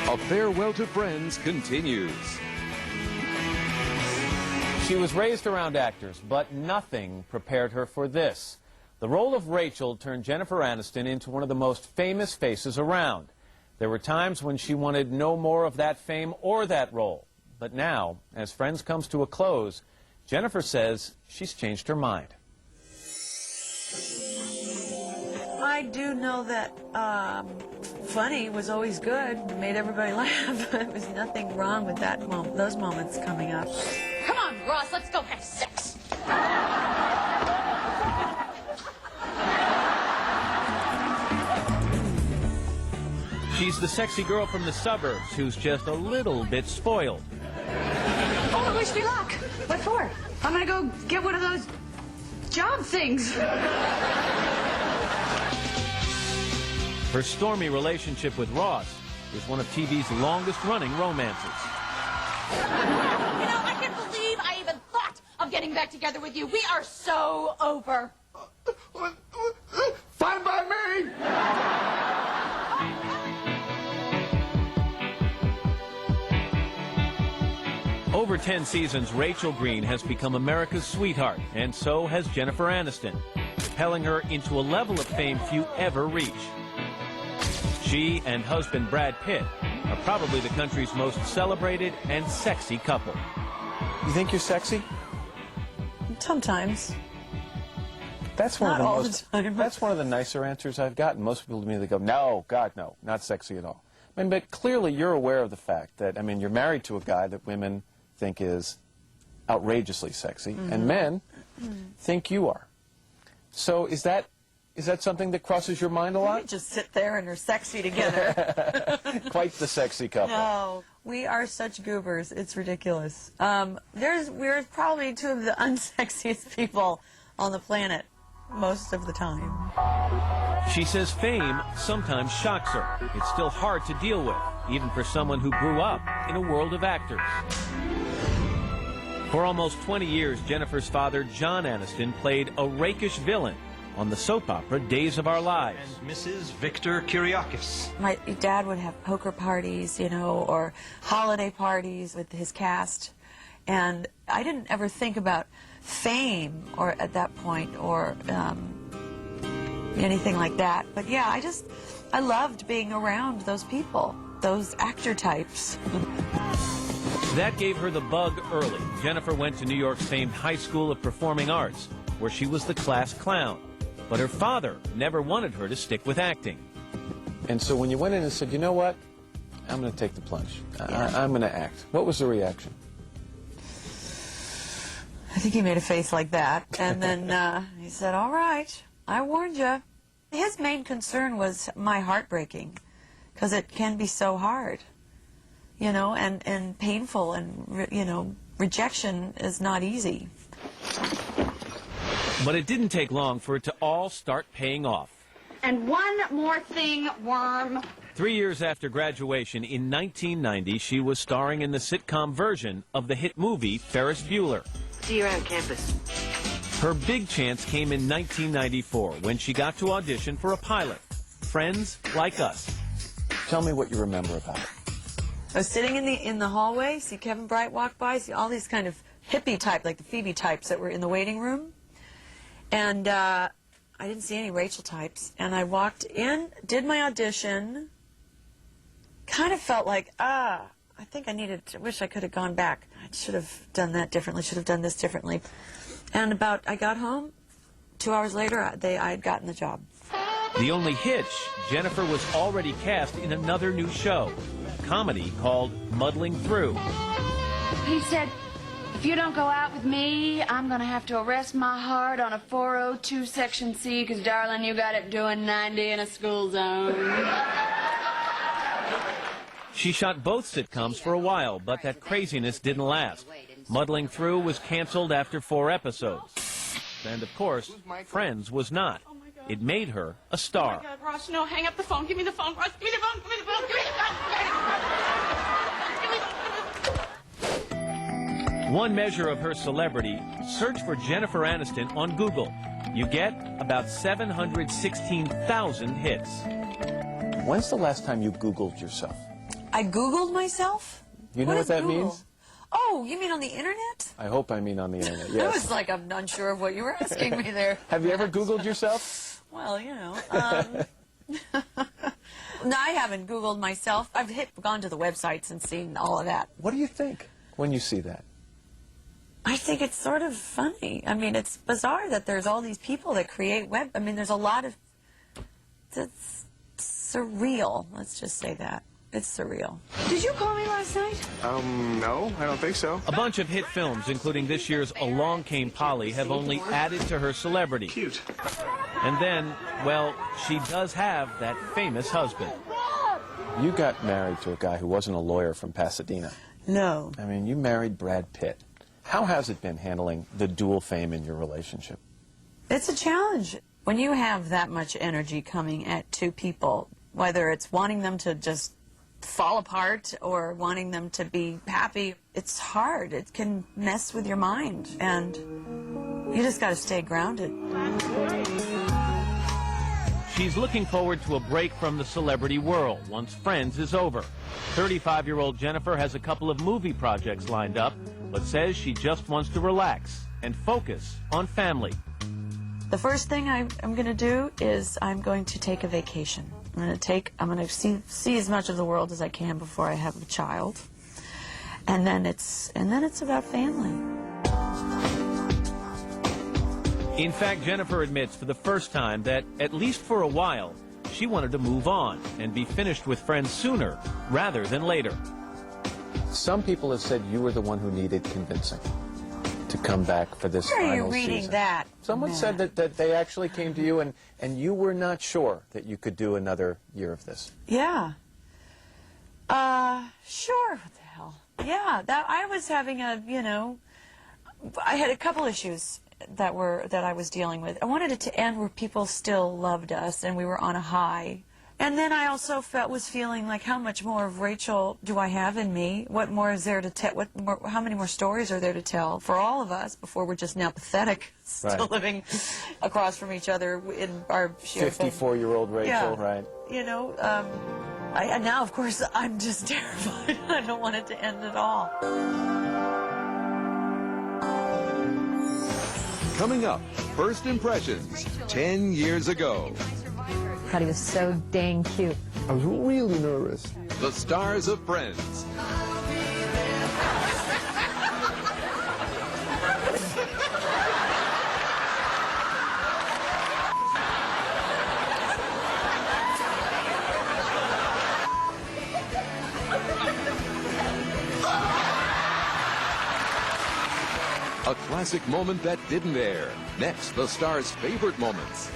A Farewell to Friends continues. She was raised around actors, but nothing prepared her for this. The role of Rachel turned Jennifer Aniston into one of the most famous faces around. There were times when she wanted no more of that fame or that role. But now, as Friends comes to a close, Jennifer says she's changed her mind. I do know that funny was always good, made everybody laugh. There was nothing wrong with that those moments coming up. Come on, Ross, let's go have sex. She's the sexy girl from the suburbs who's just a little bit spoiled. Oh, wish me luck. What for? I'm gonna go get one of those job things. Her stormy relationship with Ross is one of TV's longest-running romances. You know, I can't believe I even thought of getting back together with you. We are so over. Fine by me! Over 10 seasons, Rachel Green has become America's sweetheart, and so has Jennifer Aniston, propelling her into a level of fame few ever reach. She and husband Brad Pitt are probably the country's most celebrated and sexy couple. You think you're sexy? Sometimes. That's one Not of the all most. the time. That's one of the nicer answers I've gotten. Most people to me, they go, "No, God, no, not sexy at all." I mean, but clearly you're aware of the fact that, I mean, you're married to a guy that women think is outrageously sexy, and men think you are. So is that something that crosses your mind a We lot? just sit there and are sexy together. Quite the sexy couple. No, we are such goobers. It's ridiculous. We're probably two of the unsexiest people on the planet most of the time. She says fame sometimes shocks her. It's still hard to deal with, even for someone who grew up in a world of actors. For almost 20 years, Jennifer's father, John Aniston, played a rakish villain on the soap opera Days of Our Lives. And Mrs. Victor Kiriakis. My dad would have poker parties, you know, or holiday parties with his cast. And I didn't ever think about fame or at that point or anything like that. But yeah, I loved being around those people, those actor types. That gave her the bug early. Jennifer went to New York's famed High School of Performing Arts, where she was the class clown. But her father never wanted her to stick with acting. And so when you went in and said, "You know what? I'm going to take the plunge. I'm going to act." What was the reaction? I think he made a face like that. And then he said, "All right, I warned you." His main concern was my heartbreaking, because it can be so hard, you know, and painful, and, you know, rejection is not easy. But it didn't take long for it to all start paying off. And one more thing, Worm. 3 years after graduation, in 1990, she was starring in the sitcom version of the hit movie Ferris Bueller. See you around campus. Her big chance came in 1994 when she got to audition for a pilot, Friends Like Us. Tell me what you remember about it. I was sitting in the hallway, see Kevin Bright walk by, see all these kind of hippie type, like the Phoebe types that were in the waiting room. And I didn't see any Rachel types. And I walked in, did my audition, kind of felt like, I think I wish I could have gone back. I should have done that differently, should have done this differently. And I got home, 2 hours later, I had gotten the job. The only hitch, Jennifer was already cast in another new show, a comedy called Muddling Through. He said, "If you don't go out with me, I'm going to have to arrest my heart on a 402 Section C, because, darling, you got it doing 90 in a school zone." She shot both sitcoms for a while, but that craziness didn't last. Muddling Through was canceled after 4 episodes. And, of course, Friends was not. It made her a star. Oh, my God, Ross, no, hang up the phone. Give me the phone, Ross. Give me the phone. Give me the phone. Give me the phone. Give me the phone. One measure of her celebrity, search for Jennifer Aniston on Google. You get about 716,000 hits. When's the last time you Googled yourself? I Googled myself? You know what is that Google? means? Oh, you mean on the internet? I hope I mean on the internet, I yes. was like, I'm unsure of what you were asking me there. Have you ever Googled yourself? Well, you know. No, I haven't Googled myself. I've gone to the websites and seen all of that. What do you think when you see that? I think it's sort of funny. I mean, it's bizarre that there's all these people that create web. I mean, there's a lot of. It's surreal. Let's just say that. It's surreal. Did you call me last night? No, I don't think so. A bunch of hit films, including this year's Along Came Polly, have only added to her celebrity. Cute. And then, well, she does have that famous husband. You got married to a guy who wasn't a lawyer from Pasadena. No. I mean, you married Brad Pitt. How has it been handling the dual fame in your relationship? It's a challenge. When you have that much energy coming at two people, whether it's wanting them to just fall apart or wanting them to be happy, it's hard. It can mess with your mind, and you just got to stay grounded. She's looking forward to a break from the celebrity world once Friends is over. 35-year-old Jennifer has a couple of movie projects lined up, but says she just wants to relax and focus on family. The first thing I'm going to do is I'm going to take a vacation. I'm going to see as much of the world as I can before I have a child, and then it's about family. In fact, Jennifer admits for the first time that, at least for a while, she wanted to move on and be finished with Friends sooner rather than later. Some people have said you were the one who needed convincing to come back for this Where are final you reading season. that? Someone Matt? said that they actually came to you and you were not sure that you could do another year of this. Yeah. Sure. What the hell? Yeah. That I was having I had a couple issues that I was dealing with. I wanted it to end where people still loved us and we were on a high. And then I also was feeling like, how much more of Rachel do I have in me? What more is there to tell? How many more stories are there to tell for all of us before we're just now pathetic, still Right. living across from each other in our shared 54-year-old Rachel, Yeah. right? You know, and now, of course, I'm just terrified. I don't want it to end at all. Coming up, first impressions 10 years ago. I thought he was so dang cute. I was really nervous. The stars of Friends. A classic moment that didn't air. Next, the stars' favorite moments.